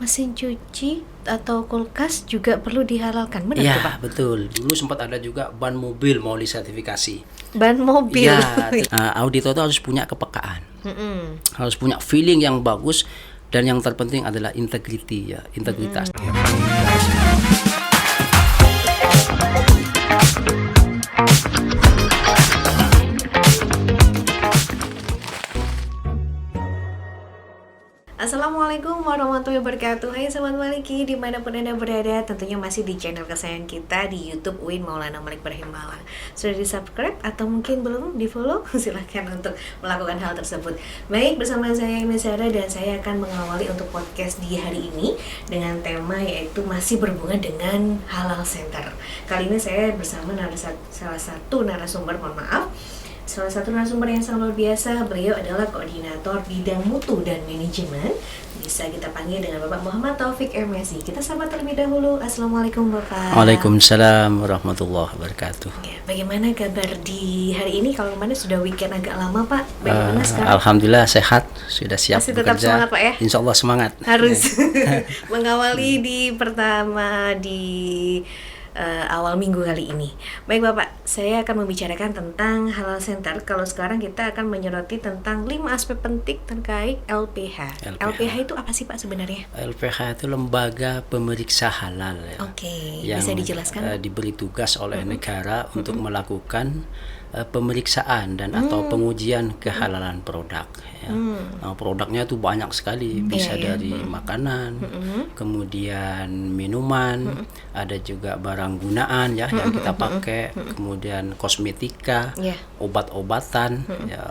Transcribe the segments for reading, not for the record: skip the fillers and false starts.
mesin cuci atau kulkas juga perlu dihalalkan, benar Iya, tuh Pak? betul. Dulu sempat ada juga ban mobil mau disertifikasi. Ban mobil. Iya, auditor itu harus punya kepekaan, harus punya feeling yang bagus, dan yang terpenting adalah integrity ya, integritas. Assalamualaikum warahmatullahi wabarakatuh. Hai Sobat Maliki, dimanapun Anda berada, tentunya masih di channel kesayangan kita di YouTube UIN Maulana Malik Berhimmalah. Sudah di subscribe atau mungkin belum di follow? Silahkan untuk melakukan hal tersebut. Baik, bersama saya Imi Sarah, dan saya akan mengawali untuk podcast di hari ini dengan tema yaitu masih berhubungan dengan Halal Center. Kali ini saya bersama salah satu narasumber yang sangat luar biasa. Beliau adalah koordinator bidang mutu dan manajemen. Bisa kita panggil dengan Bapak Muhammad Taufik MSI. Kita sapa terlebih dahulu. Assalamualaikum Bapak. Waalaikumsalam warahmatullahi wabarakatuh. Ya, bagaimana kabar di hari ini? Kalau kemarin sudah weekend agak lama Pak. Bagaimana sekarang? Alhamdulillah sehat, sudah siap Masih tetap bekerja. semangat Pak ya? Insya Allah semangat. Harus mengawali di awal minggu kali ini. Baik Bapak, saya akan membicarakan tentang Halal Center. Kalau sekarang kita akan menyoroti tentang 5 aspek penting terkait LPH. LPH itu apa sih Pak sebenarnya? LPH itu lembaga pemeriksa halal ya. Oke, yang bisa dijelaskan? Diberi tugas oleh negara untuk melakukan pemeriksaan dan atau pengujian kehalalan produk ya. Nah, produknya itu banyak sekali, bisa dari makanan, kemudian minuman, ada juga barang gunaan ya yang kita pakai, kemudian kosmetika, obat-obatan, ya,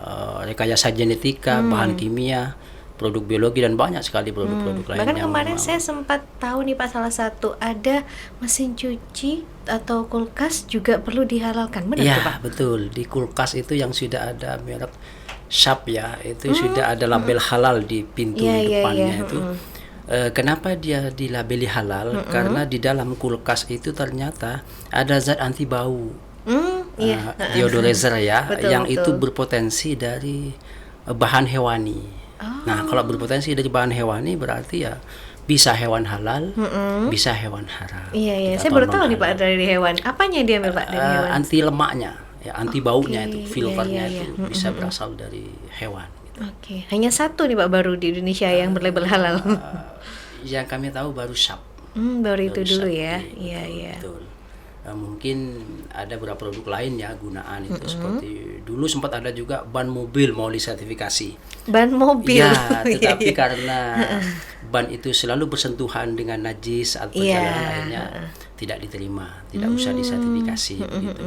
rekayasa genetika, bahan kimia, produk biologi, dan banyak sekali produk-produk lain. Bahkan kemarin saya sempat tahu nih Pak, salah satu ada mesin cuci atau kulkas juga perlu dihalalkan, benar ya, tuh Pak? Betul. Di kulkas itu yang sudah ada merek Sharp ya, itu sudah ada label halal di pintu depannya itu. Kenapa dia dilabeli halal? Karena di dalam kulkas itu ternyata ada zat anti bau, deodorizer ya, yang itu berpotensi dari bahan hewani. Nah, kalau berpotensi dari bahan hewani berarti ya bisa hewan halal, bisa hewan haram. Iya, saya baru tahu nih Pak dari hewan. Apanya dia ambil Pak dari hewan? Anti lemaknya, ya anti baunya itu, filternya itu bisa berasal dari hewan. Oke, hanya satu nih Pak baru di Indonesia yang berlabel halal. Yang kami tahu baru Sharp. Baru itu dulu ya. Iya. Betul. Mungkin ada beberapa produk lain ya gunaan itu, seperti dulu sempat ada juga ban mobil mau disertifikasi. Ban mobil. Ya, tetapi karena ban itu selalu bersentuhan dengan najis atau jalan lainnya, tidak diterima, tidak usah disertifikasi gitu.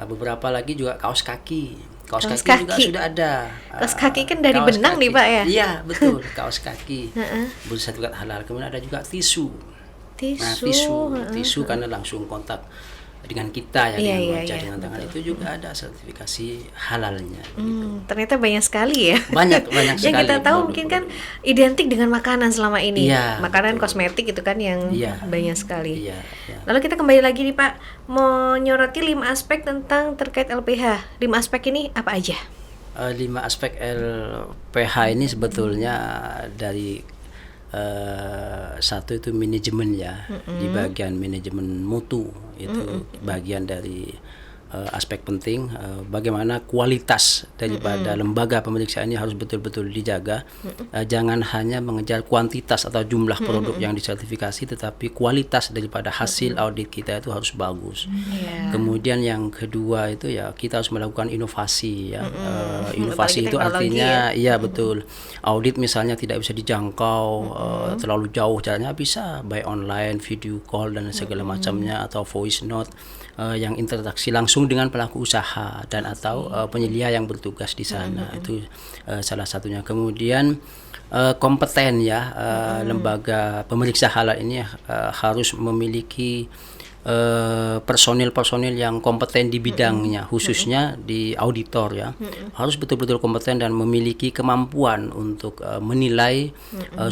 Beberapa lagi juga kaos kaki. Kaos kaki juga sudah ada. Kaos kaki kan dari benang nih Pak ya? Iya, betul. Kaos kaki bersertifikat halal. Kemudian ada juga tisu. Nah, tisu karena langsung kontak dengan kita ya, dengan wajah, dengan tangan, itu juga ada sertifikasi halalnya. Gitu. Ternyata banyak sekali ya. Banyak sekali. Yang kita tahu mungkin kan identik dengan makanan selama ini. Iya, makanan, betul. Kosmetik itu kan yang banyak sekali. Iya. Lalu kita kembali lagi nih Pak, menyoroti 5 aspek tentang terkait LPH. 5 aspek ini apa aja? 5 aspek LPH ini sebetulnya dari satu itu manajemen ya, di bagian manajemen mutu itu bagian dari aspek penting, bagaimana kualitas daripada lembaga pemeriksaan ini harus betul-betul dijaga. Jangan hanya mengejar kuantitas atau jumlah produk yang disertifikasi, tetapi kualitas daripada hasil audit kita itu harus bagus. Kemudian yang kedua itu ya kita harus melakukan inovasi ya. Inovasi itu artinya betul. Audit misalnya tidak bisa dijangkau terlalu jauh, caranya bisa by online, video call dan segala macamnya, atau voice note yang interaksi langsung dengan pelaku usaha dan atau penyedia yang bertugas di sana. Itu salah satunya. Kemudian kompeten ya, lembaga pemeriksa halal ini harus memiliki personil-personil yang kompeten di bidangnya, khususnya di auditor ya, harus betul-betul kompeten dan memiliki kemampuan untuk menilai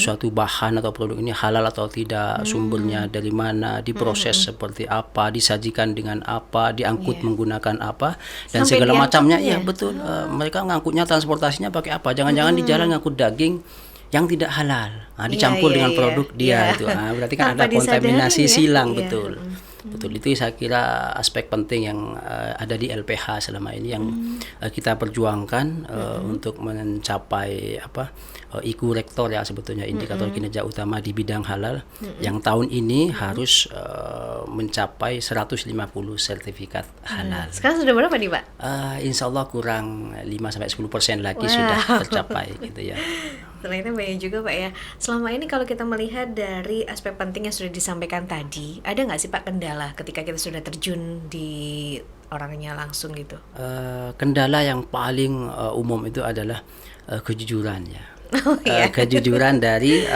suatu bahan atau produk ini halal atau tidak, sumbernya dari mana, diproses seperti apa, disajikan dengan apa, diangkut menggunakan apa, dan sampai segala macamnya. ya? Betul. Mereka ngangkutnya, transportasinya pakai apa? Jangan-jangan di jalan ngangkut daging yang tidak halal. Dicampur dengan produk dia itu. Berarti kan Tanpa ada kontaminasi disadarin ya. silang, Iya. betul. Betul, itu saya kira aspek penting yang ada di LPH selama ini yang kita perjuangkan untuk mencapai IQ rektor ya, sebetulnya indikator kinerja utama di bidang halal yang tahun ini harus mencapai 150 sertifikat halal. Sekarang sudah berapa nih, Pak? Insya Allah kurang 5-10% lagi sudah tercapai gitu ya. Ternyata banyak juga, Pak ya. Selama ini kalau kita melihat dari aspek penting yang sudah disampaikan tadi, ada nggak sih Pak kendala ketika kita sudah terjun di orangnya langsung gitu? Kendala yang paling umum itu adalah kejujuran ya. Iya. Kejujuran dari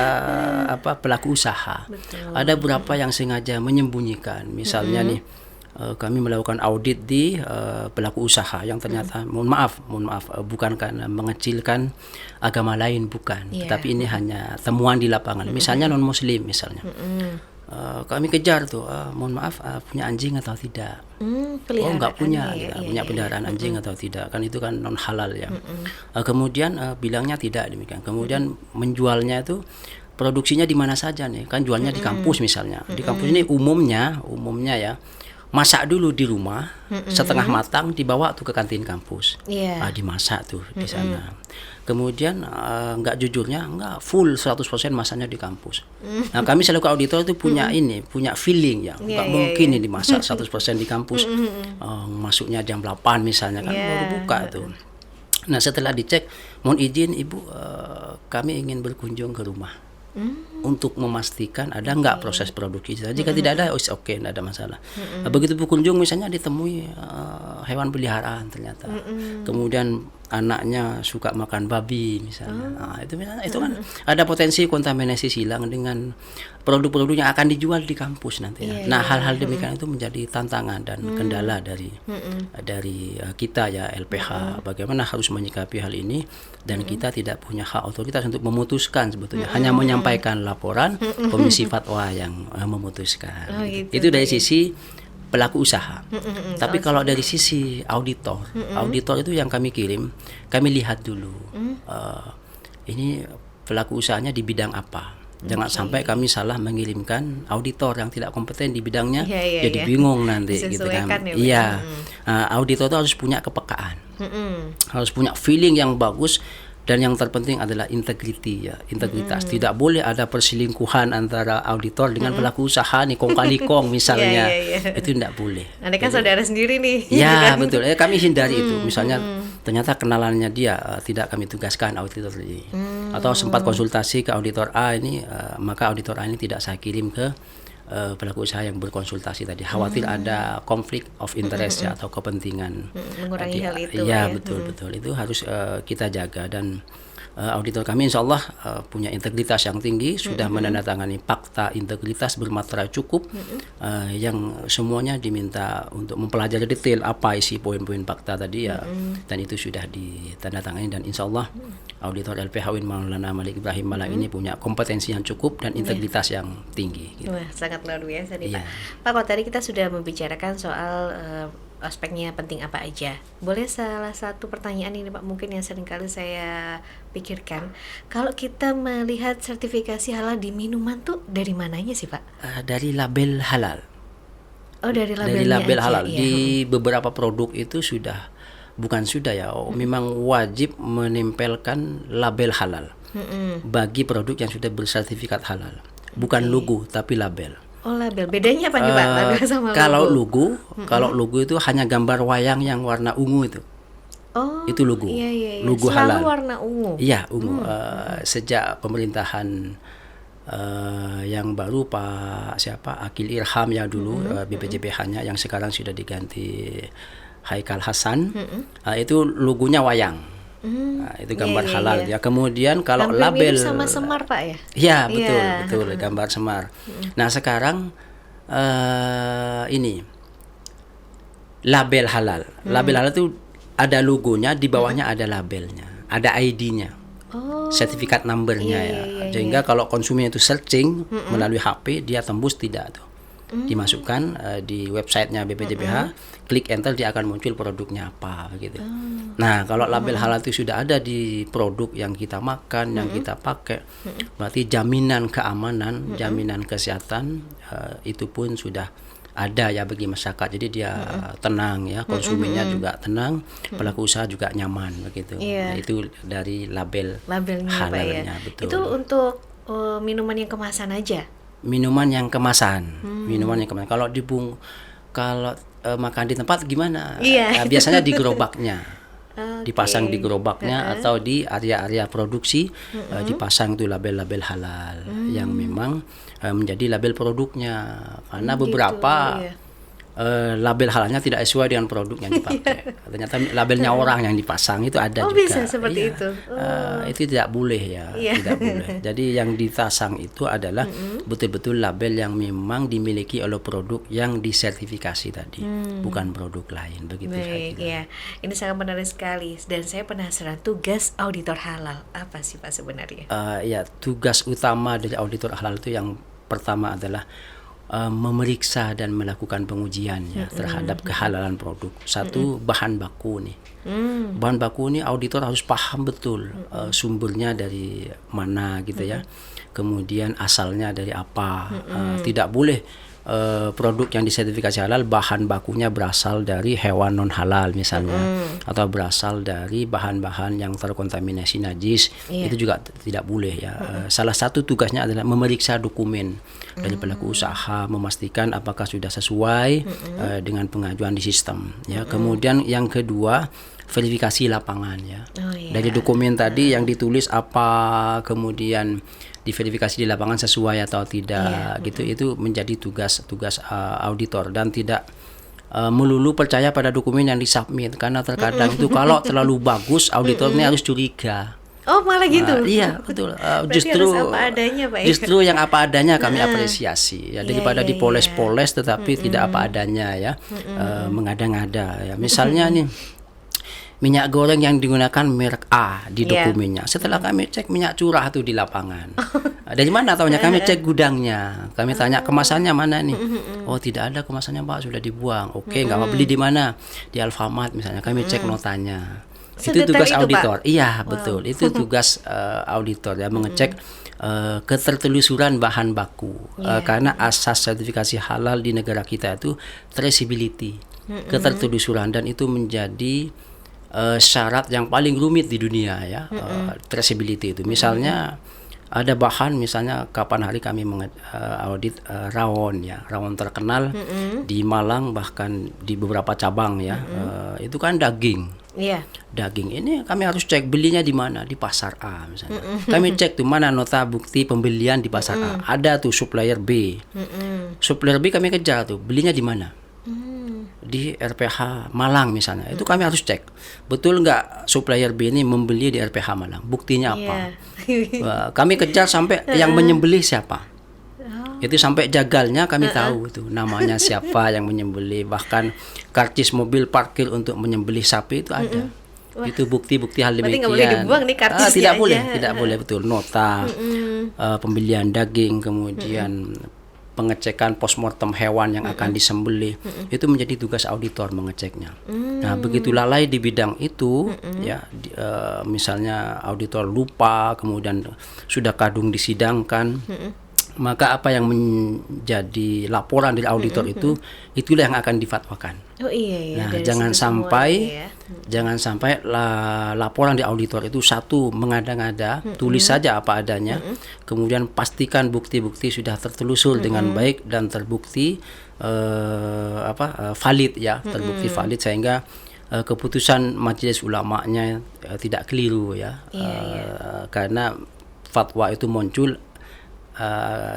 pelaku usaha. Betul. Ada beberapa yang sengaja menyembunyikan. Misalnya nih, kami melakukan audit di pelaku usaha yang ternyata mohon maaf bukan karena mengecilkan agama lain, bukan, tetapi ini hanya temuan di lapangan. Misalnya non muslim misalnya. Kami kejar tuh, mohon maaf, punya anjing atau tidak? Nggak punya, punya peliharaan anjing atau tidak? Kan itu kan non halal ya. Kemudian bilangnya tidak demikian. Kemudian menjualnya itu produksinya di mana saja nih? Kan jualnya di kampus misalnya. Di kampus ini umumnya ya. Masak dulu di rumah, setengah matang dibawa tuh ke kantin kampus. Dimasak tuh di sana. Kemudian nggak jujurnya, nggak full 100% masaknya di kampus. Nah, kami selaku auditor itu punya feeling ya, nggak mungkin ini dimasak 100% di kampus. Masuknya jam 8 misalnya kan baru buka tuh. Nah, setelah dicek, mohon izin Ibu, kami ingin berkunjung ke rumah. Untuk memastikan ada nggak proses produksi. Jika tidak ada, oke, tidak ada masalah. Begitu berkunjung misalnya ditemui hewan peliharaan ternyata. Kemudian anaknya suka makan babi misalnya. Itu kan ada potensi kontaminasi silang dengan produk-produk yang akan dijual di kampus nanti. Hal-hal demikian itu menjadi tantangan dan kendala dari kita ya LPH. Bagaimana harus menyikapi hal ini, dan kita tidak punya hak otoritas untuk memutuskan sebetulnya. Hanya menyampaikan laporan, komisi fatwa yang memutuskan. Itu dari sisi pelaku usaha. Tapi kalau dari sisi auditor itu yang kami kirim, kami lihat dulu ini pelaku usahanya di bidang apa. Jangan sampai kami salah mengirimkan auditor yang tidak kompeten di bidangnya, jadi bingung nanti gitu kan. Auditor itu harus punya kepekaan, harus punya feeling yang bagus. Dan yang terpenting adalah integritas. Tidak boleh ada perselingkuhan antara auditor dengan pelaku usaha nih, kong kali kong misalnya. Itu tidak boleh. Anda kan saudara sendiri nih. Ya, betul. Kami hindari itu. Misalnya ternyata kenalannya dia tidak kami tugaskan auditor ini. Atau sempat konsultasi ke auditor A ini, maka auditor A ini tidak saya kirim ke pelaku usaha yang berkonsultasi tadi. Khawatir ada konflik of interest ya, atau kepentingan. Mengurangi hal itu. Ya, betul. Itu harus kita jaga. Dan auditor kami insya Allah punya integritas yang tinggi, sudah menandatangani fakta integritas bermatra cukup, yang semuanya diminta untuk mempelajari detail apa isi poin-poin fakta tadi ya, dan itu sudah ditandatangani. Dan insya Allah auditor LPH UIN Maulana Malik Ibrahim Malang ini punya kompetensi yang cukup dan integritas yang tinggi gitu. Wah, sangat luar biasa nih Pak. Pak, kalau tadi kita sudah membicarakan soal aspeknya penting apa aja. Boleh salah satu pertanyaan ini Pak, mungkin yang seringkali saya pikirkan, kalau kita melihat sertifikasi halal di minuman tuh dari mananya sih Pak? Dari label halal. Dari labelnya dari label aja, halal. Ya. Di beberapa produk itu wajib menempelkan label halal bagi produk yang sudah bersertifikat halal. Bukan logo tapi label. Label. Bedanya apa nih Pak? Label sama logo? Kalau logo itu hanya gambar wayang yang warna ungu itu. Itu logo. Logo selalu halal. Warna ungu. Iya, ungu. Sejak pemerintahan yang baru Pak Akil Irham ya dulu, BPJPH-nya yang sekarang sudah diganti Haikal Hasan, itu logonya wayang. Itu gambar halal ya. Kemudian kalau label sama semar Pak ya? Iya, betul gambar semar. Nah, sekarang ini label halal. Label halal itu ada logonya, di bawahnya ada labelnya, ada ID-nya. Sertifikat numbernya ya. Sehingga kalau konsumen itu searching melalui HP, dia tembus tidak tuh. dimasukkan di websitenya BPJPH, klik enter dia akan muncul produknya apa begitu. Nah, kalau label halal itu sudah ada di produk yang kita makan, yang kita pakai, berarti jaminan keamanan, jaminan kesehatan itu pun sudah ada ya bagi masyarakat. Jadi dia tenang ya, konsumennya juga tenang, pelaku usaha juga nyaman begitu. Iya. Nah, itu dari Labelnya Pak ya. halalnya, betul. Itu untuk minuman yang kemasan aja. Minuman yang kemasan, minuman yang kemasan. Kalau makan di tempat gimana? Iya. Biasanya di gerobaknya. Dipasang di gerobaknya Uh-uh. atau di area-area produksi, dipasang itu label-label halal yang memang menjadi label produknya. Karena beberapa iya. label halalnya tidak sesuai dengan produk yang dipakai. Ternyata labelnya orang yang dipasang itu ada Oh, juga. bisa seperti Iya. itu. Itu tidak boleh ya, Iya. tidak boleh. Jadi yang dipasang itu adalah betul-betul label yang memang dimiliki oleh produk yang disertifikasi tadi, bukan produk lain begitu saya Baik, kira. ya. Ini sangat menarik sekali dan saya penasaran tugas auditor halal apa sih Pak sebenarnya? Ya, tugas utama dari auditor halal itu yang pertama adalah memeriksa dan melakukan pengujian ya terhadap kehalalan produk. Satu, bahan baku nih. Bahan baku ini auditor harus paham betul sumbernya dari mana gitu ya. Kemudian asalnya dari apa. Tidak boleh produk yang disertifikasi halal bahan bakunya berasal dari hewan non halal misalnya, atau berasal dari bahan-bahan yang terkontaminasi najis. Itu juga tidak boleh ya. Salah satu tugasnya adalah memeriksa dokumen dari pelaku usaha, memastikan apakah sudah sesuai dengan pengajuan di sistem ya. Kemudian yang kedua, verifikasi lapangan ya. Dari dokumen tadi yang ditulis apa, kemudian diverifikasi di lapangan sesuai atau tidak gitu. Itu menjadi tugas auditor, dan tidak melulu percaya pada dokumen yang disubmit, karena terkadang itu kalau terlalu bagus auditornya harus curiga. Oh, malah gitu. Iya, betul. Berarti harus apa adanya, Pak, ya? Justru yang apa adanya kami apresiasi ya, daripada dipoles-poles tetapi tidak apa adanya ya, mengada-ngada ya. Misalnya nih, minyak goreng yang digunakan merek A di dokumennya. Setelah kami cek minyak curah tuh di lapangan. Dari mana tahunya? Kami cek gudangnya. Kami tanya kemasannya mana nih? Oh, tidak ada kemasannya Pak, sudah dibuang. Oke, nggak apa, beli di mana? Di Alfamart misalnya. Kami cek notanya. Itu tugas auditor. Iya, betul. Itu tugas auditor ya, mengecek ketertelusuran bahan baku. Karena asas sertifikasi halal di negara kita itu traceability, ketertelusuran, dan itu menjadi syarat yang paling rumit di dunia ya. Traceability itu misalnya ada bahan, misalnya kapan hari kami audit rawon ya, rawon terkenal di Malang, bahkan di beberapa cabang ya. Itu kan daging. Daging ini kami harus cek belinya di mana, di pasar A misalnya. Kami cek tuh mana nota bukti pembelian di pasar A. Ada tuh supplier B. Supplier B kami kejar tuh, belinya di mana? Di RPH Malang misalnya. Itu kami harus cek betul nggak supplier B ini membeli di RPH Malang, buktinya apa. Kami kejar sampai yang menyembelih siapa. Itu sampai jagalnya kami tahu itu namanya siapa yang menyembelih, bahkan karcis mobil parkir untuk menyembelih sapi itu ada. Itu bukti-bukti hal demikian. Berarti nggak boleh dibuang nih karcisnya tidak boleh betul. Nota pembelian daging, kemudian pengecekan postmortem hewan yang akan disembelih, itu menjadi tugas auditor mengeceknya. Nah, begitu lalai di bidang itu ya, misalnya auditor lupa, kemudian sudah kadung disidangkan, maka apa yang menjadi laporan dari auditor itulah yang akan difatwakan. Nah, jangan sampai laporan di auditor itu satu mengada-ngada, tulis saja apa adanya, kemudian pastikan bukti-bukti sudah tertelusur dengan baik dan terbukti valid ya, terbukti valid, sehingga keputusan majelis ulamanya tidak keliru ya. Karena fatwa itu muncul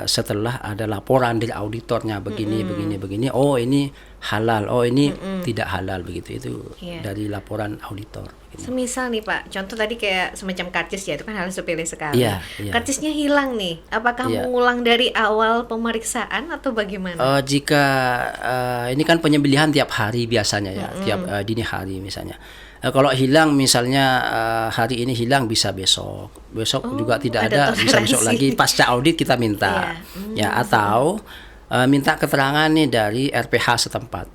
setelah ada laporan dari auditornya begini. Oh, ini halal, oh ini tidak halal begitu. Itu dari laporan auditor. Semisal nih Pak, contoh tadi kayak semacam karcis ya, itu kan harus sepilih sekali. Karcisnya hilang nih, apakah mengulang dari awal pemeriksaan atau bagaimana? Jika ini kan penyembelihan tiap hari biasanya ya, tiap dini hari misalnya. Kalau hilang misalnya hari ini hilang, bisa besok juga tidak ada, bisa besok lagi pasca audit kita minta ya. Atau minta keterangan nih dari RPH setempat,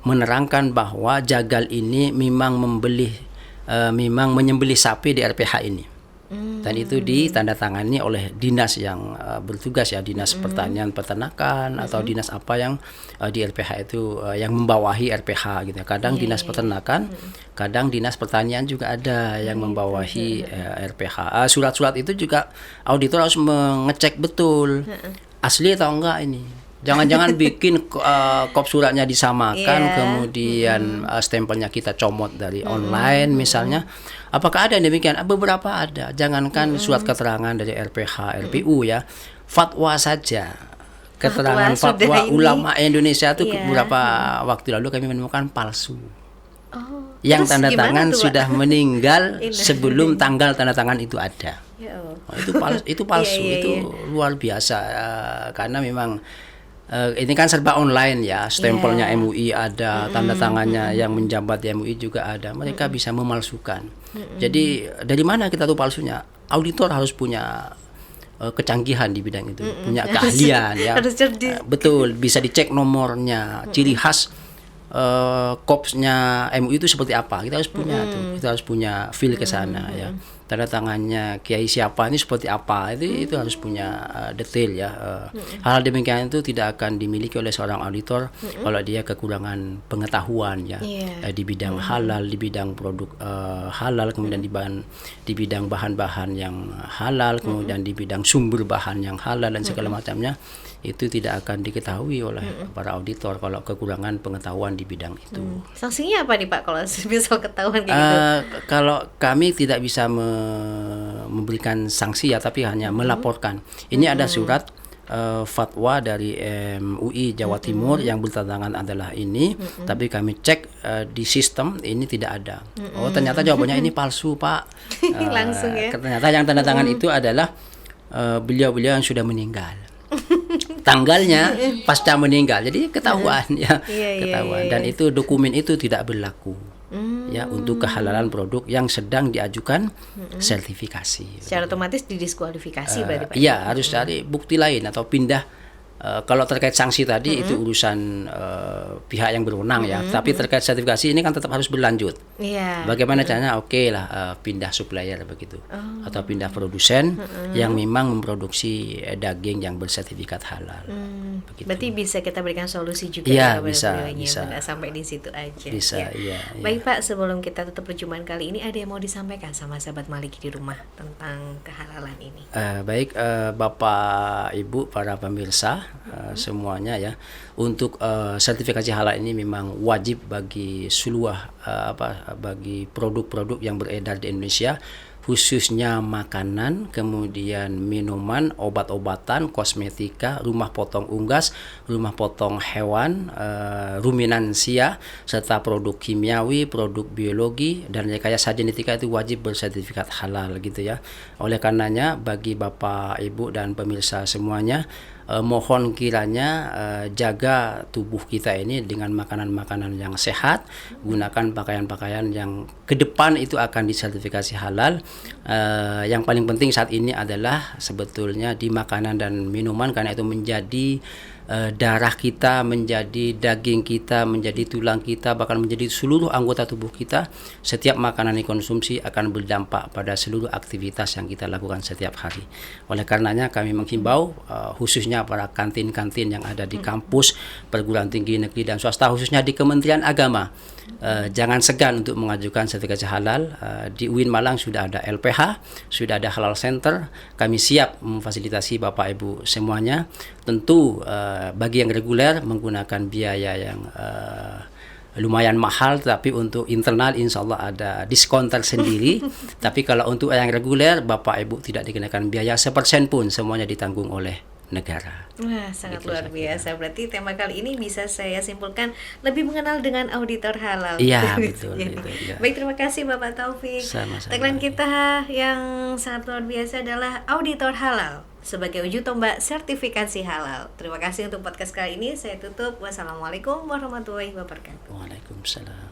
menerangkan bahwa jagal ini memang menyembelih sapi di RPH ini. Dan itu ditandatangani oleh dinas yang bertugas ya, dinas pertanian peternakan atau dinas apa yang di RPH itu yang membawahi RPH gitu ya. Kadang dinas peternakan, kadang dinas pertanian juga ada yang membawahi RPH. Surat-surat itu juga auditor harus mengecek betul asli atau enggak ini. Jangan-jangan bikin kop suratnya disamakan, kemudian stempelnya kita comot dari online misalnya. Apakah ada yang demikian? Beberapa ada. Jangankan surat keterangan dari RPH, RPU ya, fatwa saja. Keterangan fatwa ulama Indonesia itu beberapa waktu lalu kami menemukan palsu. Yang tanda tangan sudah meninggal sebelum tanggal tanda tangan itu ada. Itu palsu, itu luar biasa karena memang ini kan serba online ya, stempelnya MUI ada, tanda tangannya yang menjabat di MUI juga ada. Mereka bisa memalsukan. Jadi dari mana kita tahu palsunya? Auditor harus punya kecanggihan di bidang itu, punya keahlian ya. Betul, bisa dicek nomornya, ciri khas kopsnya MUI itu seperti apa. Kita harus punya tuh, kita harus punya feel ke sana ya. Tanda tangannya kiai siapa ini seperti apa, itu harus punya detail ya. Hal demikian itu tidak akan dimiliki oleh seorang auditor kalau dia kekurangan pengetahuan ya di bidang halal, di bidang produk halal, kemudian di bidang bahan-bahan yang halal, kemudian di bidang sumber bahan yang halal dan segala macamnya. Itu tidak akan diketahui oleh para auditor kalau kekurangan pengetahuan di bidang itu. Sanksinya apa nih Pak kalau misal ketahuan kayak gitu? Kalau kami tidak bisa memberikan sanksi ya, tapi hanya melaporkan. Ini ada surat fatwa dari MUI Jawa Timur yang bertentangan adalah ini, tapi kami cek di sistem ini tidak ada. Oh ternyata jawabannya ini palsu Pak. Langsung ya. Ternyata yang tanda tangan itu adalah beliau-beliau yang sudah meninggal. Tanggalnya pasca meninggal, jadi ketahuan ketahuan. Dan itu dokumen itu tidak berlaku ya untuk kehalalan produk yang sedang diajukan sertifikasi. Secara otomatis didiskualifikasi berarti Pak? Iya, harus cari bukti lain atau pindah. Kalau terkait sanksi tadi itu urusan pihak yang berwenang ya, tapi terkait sertifikasi ini kan tetap harus berlanjut. Bagaimana caranya? Oke lah, pindah supplier begitu, atau pindah produsen yang memang memproduksi daging yang bersertifikat halal. Begitu. Berarti bisa kita berikan solusi juga ya, bisa. Nggak sampai di situ aja. Bisa, ya. Baik Pak, sebelum kita tutup perjumpaan kali ini, ada yang mau disampaikan sama sahabat Maliki di rumah tentang kehalalan ini? Baik, Bapak Ibu para pemirsa. Semuanya ya, untuk sertifikasi halal ini memang wajib bagi seluruh bagi produk-produk yang beredar di Indonesia, khususnya makanan, kemudian minuman, obat-obatan, kosmetika, rumah potong unggas, rumah potong hewan, ruminansia, serta produk kimiawi, produk biologi, dan rekayasa genetika itu wajib bersertifikat halal gitu ya. Oleh karenanya bagi Bapak, Ibu, dan pemirsa semuanya, mohon kiranya jaga tubuh kita ini dengan makanan-makanan yang sehat, gunakan pakaian-pakaian yang ke depan itu akan disertifikasi halal. Yang paling penting saat ini adalah sebetulnya di makanan dan minuman, karena itu menjadi darah kita, menjadi daging kita, menjadi tulang kita, bahkan menjadi seluruh anggota tubuh kita. Setiap makanan yang dikonsumsi akan berdampak pada seluruh aktivitas yang kita lakukan setiap hari. Oleh karenanya kami menghimbau khususnya para kantin-kantin yang ada di kampus, perguruan tinggi negeri dan swasta, khususnya di Kementerian Agama, jangan segan untuk mengajukan sertifikasi halal. Di UIN Malang sudah ada LPH, sudah ada Halal Center. Kami siap memfasilitasi Bapak Ibu semuanya. Tentu bagi yang reguler menggunakan biaya yang lumayan mahal, tapi untuk internal insya Allah ada diskon tersendiri. Tapi kalau untuk yang reguler, Bapak Ibu tidak dikenakan biaya sepersen pun, semuanya ditanggung oleh negara. Wah, sangat luar biasa. Berarti tema kali ini bisa saya simpulkan lebih mengenal dengan auditor halal. Iya, betul. Ya. Baik, terima kasih Bapak Taufik. Sama-sama. Tagline kita yang sangat luar biasa adalah auditor halal sebagai ujung tombak sertifikasi halal. Terima kasih untuk podcast kali ini. Saya tutup. Wassalamualaikum warahmatullahi wabarakatuh. Waalaikumsalam.